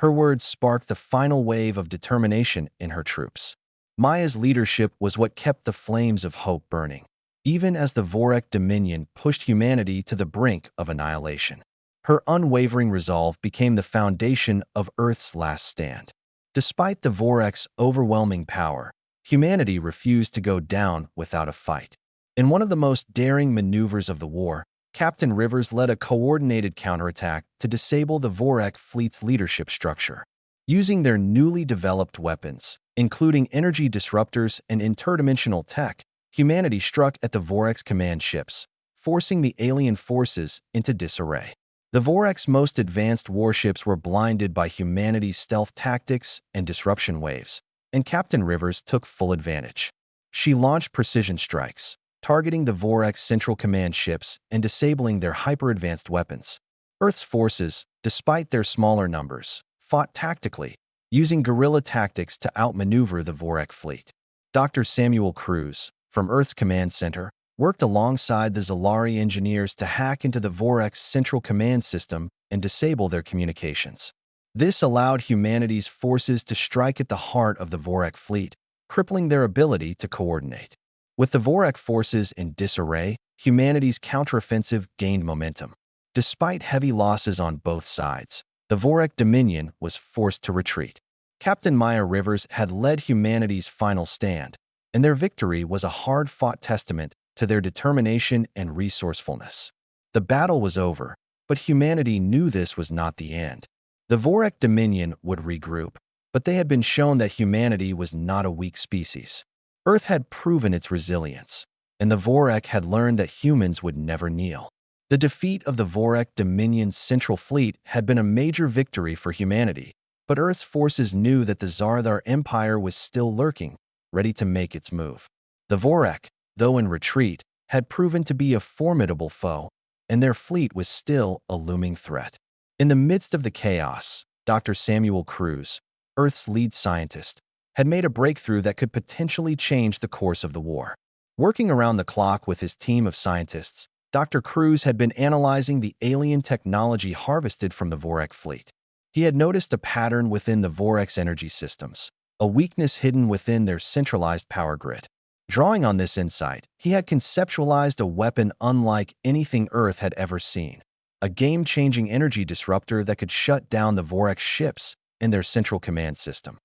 A: Her words sparked the final wave of determination in her troops. Maya's leadership was what kept the flames of hope burning, even as the Vorek Dominion pushed humanity to the brink of annihilation. Her unwavering resolve became the foundation of Earth's last stand. Despite the Vorek's overwhelming power, humanity refused to go down without a fight. In one of the most daring maneuvers of the war, Captain Rivers led a coordinated counterattack to disable the Vorek fleet's leadership structure. Using their newly developed weapons, including energy disruptors and interdimensional tech, humanity struck at the Vorek's command ships, forcing the alien forces into disarray. The Vorek's most advanced warships were blinded by humanity's stealth tactics and disruption waves, and Captain Rivers took full advantage. She launched precision strikes, targeting the Vorek's central command ships and disabling their hyper-advanced weapons. Earth's forces, despite their smaller numbers, fought tactically, using guerrilla tactics to outmaneuver the Vorek fleet. Dr. Samuel Cruz, from Earth's command center, worked alongside the Zalari engineers to hack into the Vorek's central command system and disable their communications. This allowed humanity's forces to strike at the heart of the Vorek fleet, crippling their ability to coordinate. With the Vorek forces in disarray, humanity's counteroffensive gained momentum. Despite heavy losses on both sides, the Vorek Dominion was forced to retreat. Captain Maya Rivers had led humanity's final stand, and their victory was a hard-fought testament to their determination and resourcefulness. The battle was over, but humanity knew this was not the end. The Vorek Dominion would regroup, but they had been shown that humanity was not a weak species. Earth had proven its resilience, and the Vorek had learned that humans would never kneel. The defeat of the Vorek Dominion's central fleet had been a major victory for humanity, but Earth's forces knew that the Zardar Empire was still lurking, ready to make its move. The Vorek, though in retreat, had proven to be a formidable foe, and their fleet was still a looming threat. In the midst of the chaos, Dr. Samuel Cruz, Earth's lead scientist, had made a breakthrough that could potentially change the course of the war. Working around the clock with his team of scientists, Dr. Cruz had been analyzing the alien technology harvested from the Vorek fleet. He had noticed a pattern within the Vorek's energy systems, a weakness hidden within their centralized power grid. Drawing on this insight, he had conceptualized a weapon unlike anything Earth had ever seen, a game-changing energy disruptor that could shut down the Vorek's ships in their central command system.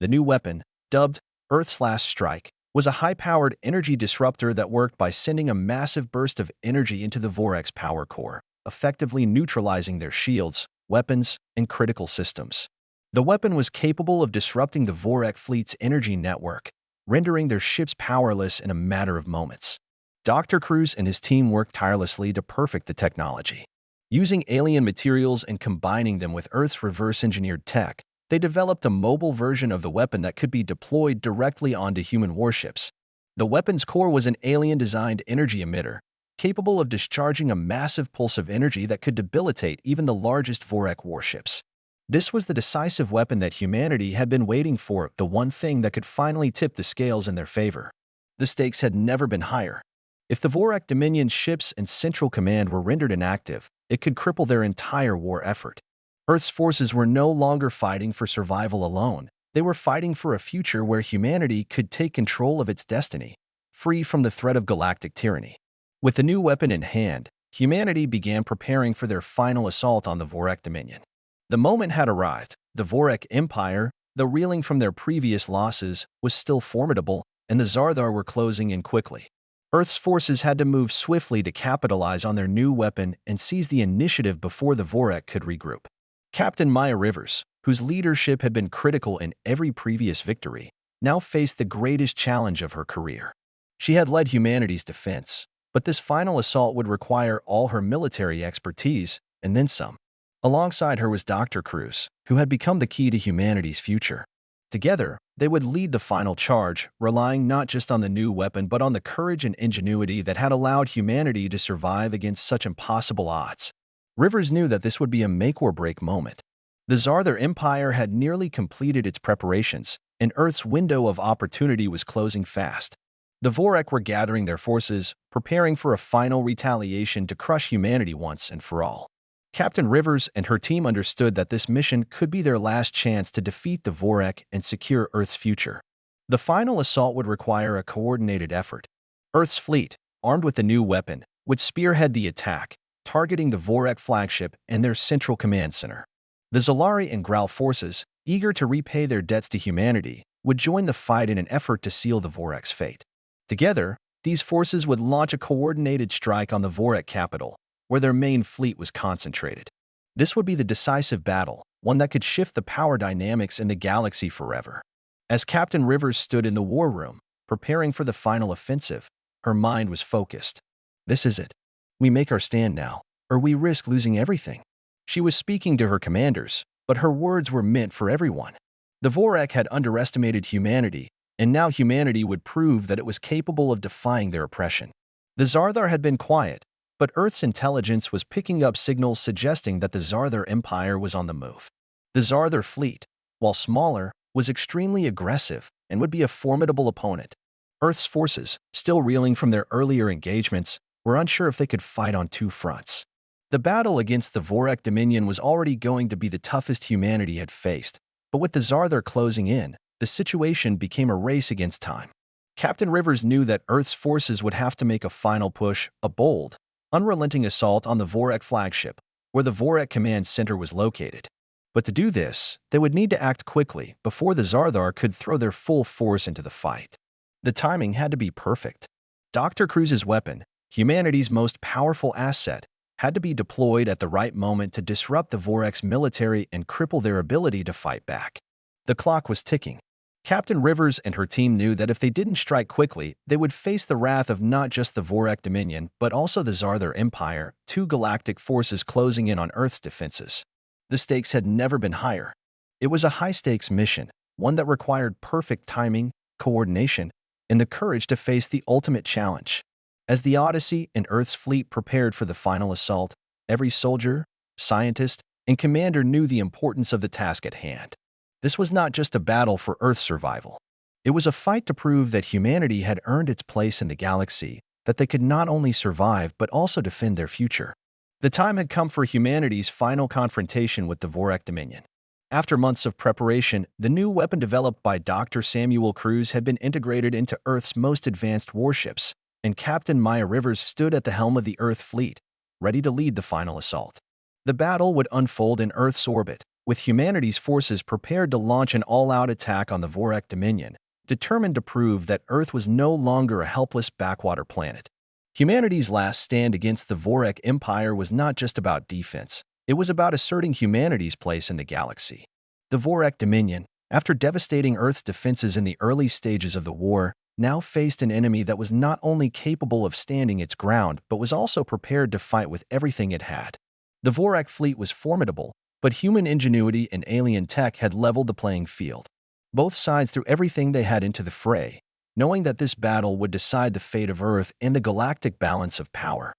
A: The new weapon, dubbed Earth's Last Strike, was a high-powered energy disruptor that worked by sending a massive burst of energy into the Vorek's power core, effectively neutralizing their shields, weapons, and critical systems. The weapon was capable of disrupting the Vorek fleet's energy network, rendering their ships powerless in a matter of moments. Dr. Cruz and his team worked tirelessly to perfect the technology. Using alien materials and combining them with Earth's reverse-engineered tech, they developed a mobile version of the weapon that could be deployed directly onto human warships. The weapon's core was an alien-designed energy emitter, capable of discharging a massive pulse of energy that could debilitate even the largest Vorek warships. This was the decisive weapon that humanity had been waiting for, the one thing that could finally tip the scales in their favor. The stakes had never been higher. If the Vorek Dominion's ships and central command were rendered inactive, it could cripple their entire war effort. Earth's forces were no longer fighting for survival alone. They were fighting for a future where humanity could take control of its destiny, free from the threat of galactic tyranny. With the new weapon in hand, humanity began preparing for their final assault on the Vorek Dominion. The moment had arrived. The Vorek Empire, though reeling from their previous losses, was still formidable, and the Zardar were closing in quickly. Earth's forces had to move swiftly to capitalize on their new weapon and seize the initiative before the Vorek could regroup. Captain Maya Rivers, whose leadership had been critical in every previous victory, now faced the greatest challenge of her career. She had led humanity's defense, but this final assault would require all her military expertise, and then some. Alongside her was Dr. Cruz, who had become the key to humanity's future. Together, they would lead the final charge, relying not just on the new weapon but on the courage and ingenuity that had allowed humanity to survive against such impossible odds. Rivers knew that this would be a make-or-break moment. The Zardar Empire had nearly completed its preparations, and Earth's window of opportunity was closing fast. The Vorek were gathering their forces, preparing for a final retaliation to crush humanity once and for all. Captain Rivers and her team understood that this mission could be their last chance to defeat the Vorek and secure Earth's future. The final assault would require a coordinated effort. Earth's fleet, armed with the new weapon, would spearhead the attack, targeting the Vorak flagship and their central command center. The Zolari and Graal forces, eager to repay their debts to humanity, would join the fight in an effort to seal the Vorak's fate. Together, these forces would launch a coordinated strike on the Vorak capital, where their main fleet was concentrated. This would be the decisive battle, one that could shift the power dynamics in the galaxy forever. As Captain Rivers stood in the war room, preparing for the final offensive, her mind was focused. This is it. We make our stand now, or we risk losing everything. She was speaking to her commanders, but her words were meant for everyone. The Vorak had underestimated humanity, and now humanity would prove that it was capable of defying their oppression. The Zarthar had been quiet, but Earth's intelligence was picking up signals suggesting that the Zarthar Empire was on the move. The Zarthar fleet, while smaller, was extremely aggressive and would be a formidable opponent. Earth's forces, still reeling from their earlier engagements, were unsure if they could fight on two fronts. The battle against the Vorak Dominion was already going to be the toughest humanity had faced, but with the Zarthar closing in, the situation became a race against time. Captain Rivers knew that Earth's forces would have to make a final push, a bold, unrelenting assault on the Vorak flagship, where the Vorak command center was located. But to do this, they would need to act quickly before the Zarthar could throw their full force into the fight. The timing had to be perfect. Dr. Cruz's weapon, humanity's most powerful asset, had to be deployed at the right moment to disrupt the Vorak's military and cripple their ability to fight back. The clock was ticking. Captain Rivers and her team knew that if they didn't strike quickly, they would face the wrath of not just the Vorak Dominion, but also the Zarthar Empire, two galactic forces closing in on Earth's defenses. The stakes had never been higher. It was a high-stakes mission, one that required perfect timing, coordination, and the courage to face the ultimate challenge. As the Odyssey and Earth's fleet prepared for the final assault, every soldier, scientist, and commander knew the importance of the task at hand. This was not just a battle for Earth's survival. It was a fight to prove that humanity had earned its place in the galaxy, that they could not only survive but also defend their future. The time had come for humanity's final confrontation with the Vorak Dominion. After months of preparation, the new weapon developed by Dr. Samuel Cruz had been integrated into Earth's most advanced warships, and Captain Maya Rivers stood at the helm of the Earth fleet, ready to lead the final assault. The battle would unfold in Earth's orbit, with humanity's forces prepared to launch an all-out attack on the Vorak Dominion, determined to prove that Earth was no longer a helpless backwater planet. Humanity's last stand against the Vorak Empire was not just about defense, it was about asserting humanity's place in the galaxy. The Vorak Dominion, after devastating Earth's defenses in the early stages of the war, now faced an enemy that was not only capable of standing its ground but was also prepared to fight with everything it had. The Vorak fleet was formidable, but human ingenuity and alien tech had leveled the playing field. Both sides threw everything they had into the fray, knowing that this battle would decide the fate of Earth and the galactic balance of power.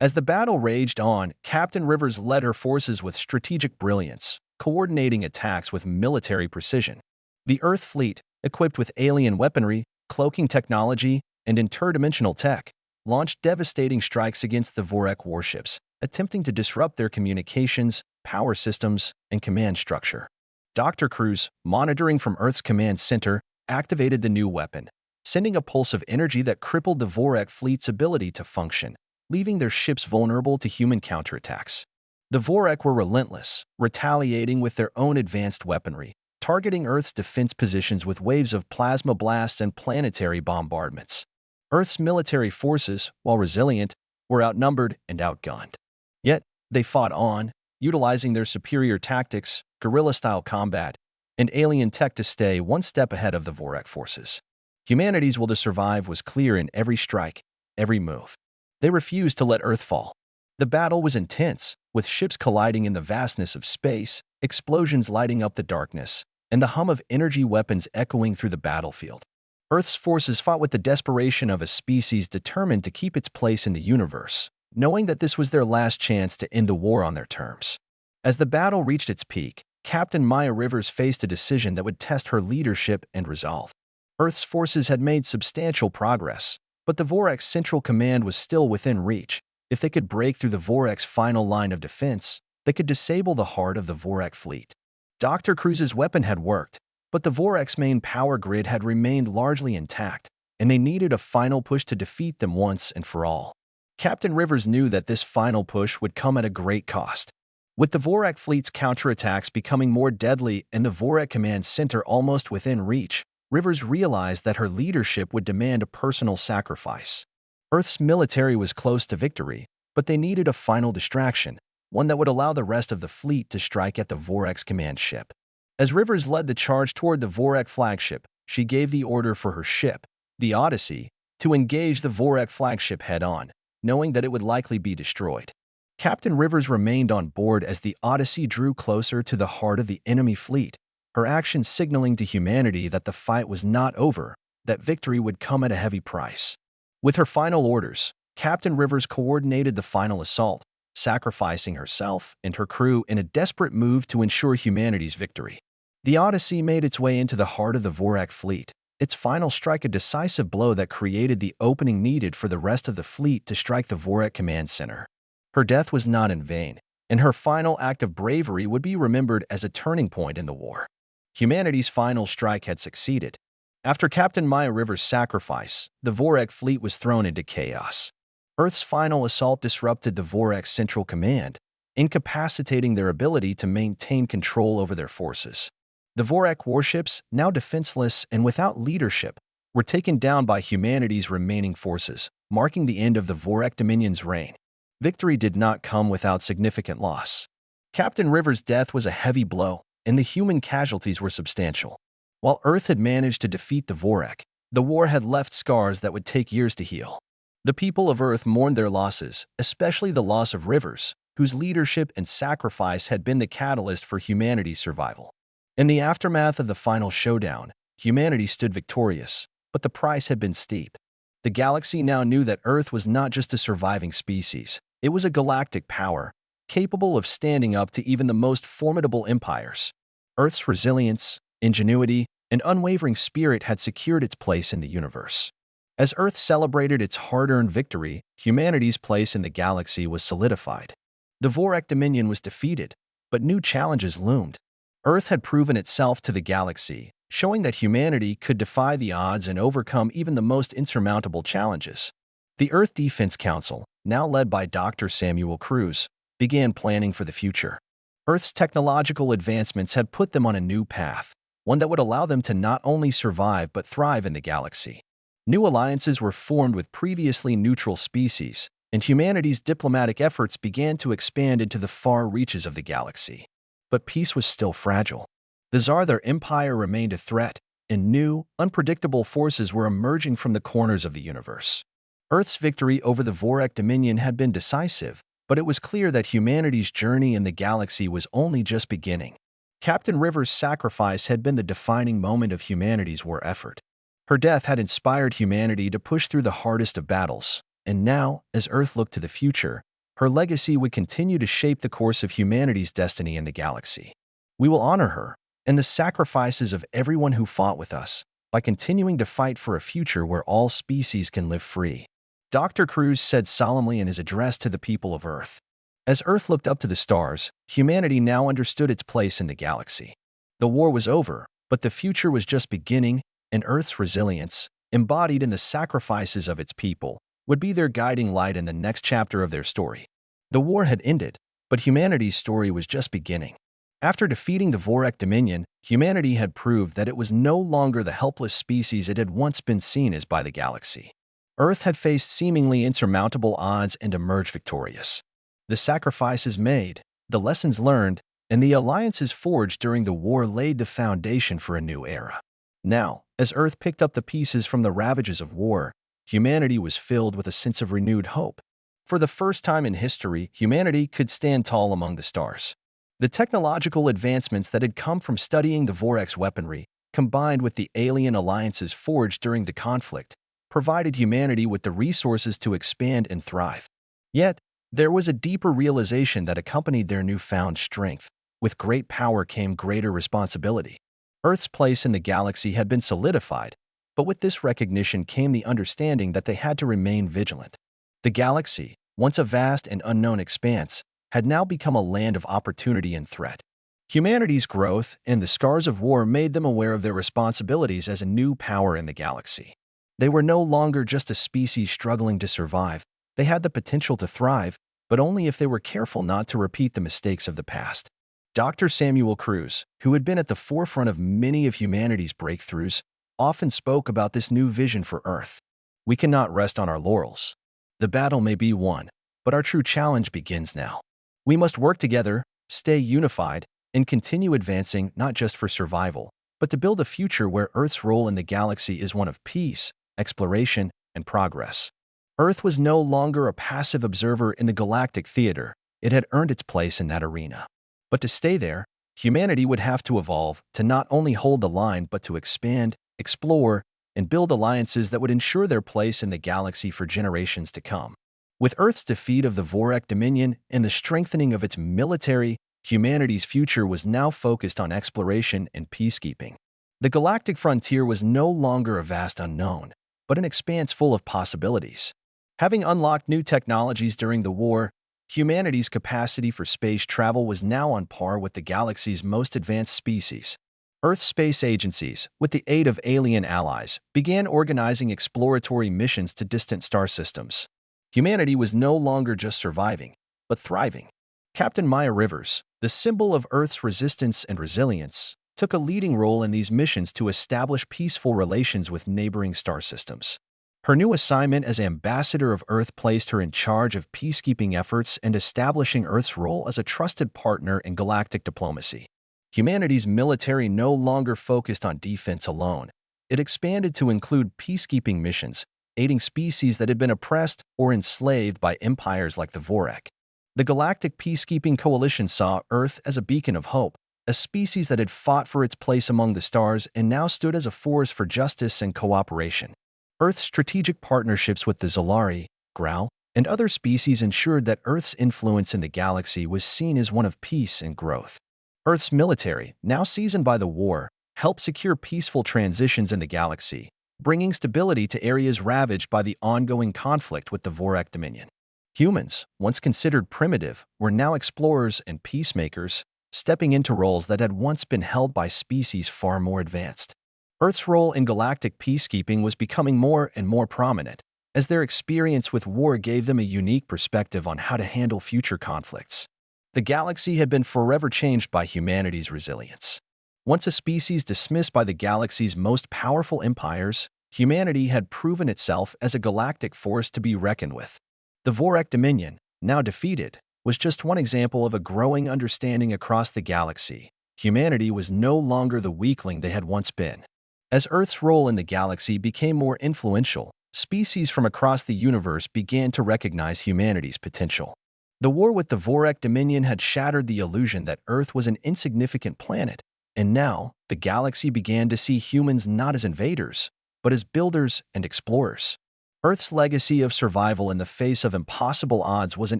A: As the battle raged on, Captain Rivers led her forces with strategic brilliance, coordinating attacks with military precision. The Earth fleet, equipped with alien weaponry, cloaking technology, and interdimensional tech, launched devastating strikes against the Vorak warships, attempting to disrupt their communications, power systems, and command structure. Dr. Cruz, monitoring from Earth's command center, activated the new weapon, sending a pulse of energy that crippled the Vorak fleet's ability to function, leaving their ships vulnerable to human counterattacks. The Vorak were relentless, retaliating with their own advanced weaponry, targeting Earth's defense positions with waves of plasma blasts and planetary bombardments. Earth's military forces, while resilient, were outnumbered and outgunned. Yet, they fought on, utilizing their superior tactics, guerrilla-style combat, and alien tech to stay one step ahead of the Vorak forces. Humanity's will to survive was clear in every strike, every move. They refused to let Earth fall. The battle was intense, with ships colliding in the vastness of space, explosions lighting up the darkness, and the hum of energy weapons echoing through the battlefield. Earth's forces fought with the desperation of a species determined to keep its place in the universe, knowing that this was their last chance to end the war on their terms. As the battle reached its peak, Captain Maya Rivers faced a decision that would test her leadership and resolve. Earth's forces had made substantial progress, but the Vorak's central command was still within reach. If they could break through the Vorak's final line of defense, they could disable the heart of the Vorak fleet. Dr. Cruz's weapon had worked, But the Vorax main power grid had remained largely intact, and they needed a final push to defeat them once and for all. Captain Rivers knew that this final push would come at a great cost. With the Vorak fleet's counterattacks becoming more deadly and the Vorak command center almost within reach, Rivers realized that her leadership would demand a personal sacrifice. Earth's military was close to victory, but they needed a final distraction, one that would allow the rest of the fleet to strike at the Vorak's command ship. As Rivers led the charge toward the Vorak flagship, she gave the order for her ship, the Odyssey, to engage the Vorak flagship head-on, knowing that it would likely be destroyed. Captain Rivers remained on board as the Odyssey drew closer to the heart of the enemy fleet, her actions signaling to humanity that the fight was not over, that victory would come at a heavy price. With her final orders, Captain Rivers coordinated the final assault, sacrificing herself and her crew in a desperate move to ensure humanity's victory. The Odyssey made its way into the heart of the Vorak fleet, its final strike a decisive blow that created the opening needed for the rest of the fleet to strike the Vorak command center. Her death was not in vain, and her final act of bravery would be remembered as a turning point in the war. Humanity's final strike had succeeded. After Captain Maya Rivers' sacrifice, the Vorak fleet was thrown into chaos. Earth's final assault disrupted the Vorak's central command, incapacitating their ability to maintain control over their forces. The Vorak warships, now defenseless and without leadership, were taken down by humanity's remaining forces, marking the end of the Vorak Dominion's reign. Victory did not come without significant loss. Captain Rivers' death was a heavy blow, and the human casualties were substantial. While Earth had managed to defeat the Vorak, the war had left scars that would take years to heal. The people of Earth mourned their losses, especially the loss of Rivers, whose leadership and sacrifice had been the catalyst for humanity's survival. In the aftermath of the final showdown, humanity stood victorious, but the price had been steep. The galaxy now knew that Earth was not just a surviving species, it was a galactic power, capable of standing up to even the most formidable empires. Earth's resilience, ingenuity, and unwavering spirit had secured its place in the universe. As Earth celebrated its hard-earned victory, humanity's place in the galaxy was solidified. The Vorak Dominion was defeated, but new challenges loomed. Earth had proven itself to the galaxy, showing that humanity could defy the odds and overcome even the most insurmountable challenges. The Earth Defense Council, now led by Dr. Samuel Cruz, began planning for the future. Earth's technological advancements had put them on a new path, one that would allow them to not only survive but thrive in the galaxy. New alliances were formed with previously neutral species, and humanity's diplomatic efforts began to expand into the far reaches of the galaxy. But peace was still fragile. The Tsar Empire remained a threat, and new, unpredictable forces were emerging from the corners of the universe. Earth's victory over the Vorak Dominion had been decisive, but it was clear that humanity's journey in the galaxy was only just beginning. Captain Rivers' sacrifice had been the defining moment of humanity's war effort. Her death had inspired humanity to push through the hardest of battles, and now, as Earth looked to the future, her legacy would continue to shape the course of humanity's destiny in the galaxy. We will honor her, and the sacrifices of everyone who fought with us, by continuing to fight for a future where all species can live free. Dr. Cruz said solemnly in his address to the people of Earth. As Earth looked up to the stars, humanity now understood its place in the galaxy. The war was over, but the future was just beginning, and Earth's resilience, embodied in the sacrifices of its people, would be their guiding light in the next chapter of their story. The war had ended, but humanity's story was just beginning. After defeating the Vorak Dominion, humanity had proved that it was no longer the helpless species it had once been seen as by the galaxy. Earth had faced seemingly insurmountable odds and emerged victorious. The sacrifices made, the lessons learned, and the alliances forged during the war laid the foundation for a new era. Now, as Earth picked up the pieces from the ravages of war, humanity was filled with a sense of renewed hope. For the first time in history, humanity could stand tall among the stars. The technological advancements that had come from studying the Vorak's weaponry, combined with the alien alliances forged during the conflict, provided humanity with the resources to expand and thrive. Yet, there was a deeper realization that accompanied their newfound strength. With great power came greater responsibility. Earth's place in the galaxy had been solidified, but with this recognition came the understanding that they had to remain vigilant. The galaxy, once a vast and unknown expanse, had now become a land of opportunity and threat. Humanity's growth and the scars of war made them aware of their responsibilities as a new power in the galaxy. They were no longer just a species struggling to survive. They had the potential to thrive, but only if they were careful not to repeat the mistakes of the past. Dr. Samuel Cruz, who had been at the forefront of many of humanity's breakthroughs, often spoke about this new vision for Earth. We cannot rest on our laurels. The battle may be won, but our true challenge begins now. We must work together, stay unified, and continue advancing not just for survival, but to build a future where Earth's role in the galaxy is one of peace, exploration, and progress. Earth was no longer a passive observer in the galactic theater. It had earned its place in that arena. But to stay there, humanity would have to evolve to not only hold the line but to expand, explore, and build alliances that would ensure their place in the galaxy for generations to come. With Earth's defeat of the Vorak Dominion and the strengthening of its military, humanity's future was now focused on exploration and peacekeeping. The galactic frontier was no longer a vast unknown, but an expanse full of possibilities. Having unlocked new technologies during the war, humanity's capacity for space travel was now on par with the galaxy's most advanced species. Earth space agencies, with the aid of alien allies, began organizing exploratory missions to distant star systems. Humanity was no longer just surviving, but thriving. Captain Maya Rivers, the symbol of Earth's resistance and resilience, took a leading role in these missions to establish peaceful relations with neighboring star systems. Her new assignment as Ambassador of Earth placed her in charge of peacekeeping efforts and establishing Earth's role as a trusted partner in galactic diplomacy. Humanity's military no longer focused on defense alone. It expanded to include peacekeeping missions, aiding species that had been oppressed or enslaved by empires like the Vorak. The Galactic Peacekeeping Coalition saw Earth as a beacon of hope, a species that had fought for its place among the stars and now stood as a force for justice and cooperation. Earth's strategic partnerships with the Zolari, Grau, and other species ensured that Earth's influence in the galaxy was seen as one of peace and growth. Earth's military, now seasoned by the war, helped secure peaceful transitions in the galaxy, bringing stability to areas ravaged by the ongoing conflict with the Vorak Dominion. Humans, once considered primitive, were now explorers and peacemakers, stepping into roles that had once been held by species far more advanced. Earth's role in galactic peacekeeping was becoming more and more prominent, as their experience with war gave them a unique perspective on how to handle future conflicts. The galaxy had been forever changed by humanity's resilience. Once a species dismissed by the galaxy's most powerful empires, humanity had proven itself as a galactic force to be reckoned with. The Vorak Dominion, now defeated, was just one example of a growing understanding across the galaxy. Humanity was no longer the weakling they had once been. As Earth's role in the galaxy became more influential, species from across the universe began to recognize humanity's potential. The war with the Vorak Dominion had shattered the illusion that Earth was an insignificant planet, and now the galaxy began to see humans not as invaders, but as builders and explorers. Earth's legacy of survival in the face of impossible odds was an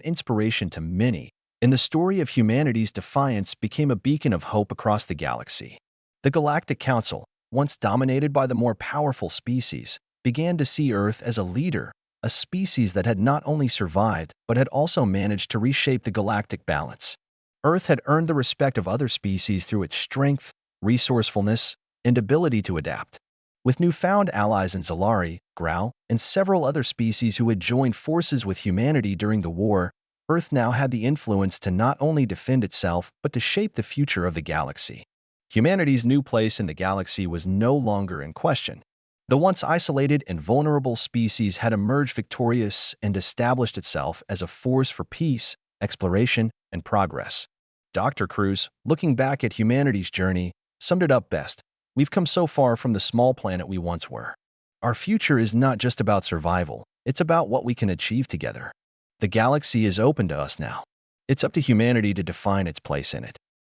A: inspiration to many, and the story of humanity's defiance became a beacon of hope across the galaxy. The Galactic Council, once dominated by the more powerful species, began to see Earth as a leader, a species that had not only survived but had also managed to reshape the galactic balance. Earth had earned the respect of other species through its strength, resourcefulness, and ability to adapt. With newfound allies in Zolari, Grau, and several other species who had joined forces with humanity during the war, Earth now had the influence to not only defend itself but to shape the future of the galaxy. Humanity's new place in the galaxy was no longer in question. The once isolated and vulnerable species had emerged victorious and established itself as a force for peace, exploration, and progress. Dr. Cruz, looking back at humanity's journey, summed it up best. We've come so far from the small planet we once were. Our future is not just about survival, it's about what we can achieve together. The galaxy is open to us now. It's up to humanity to define its place in it.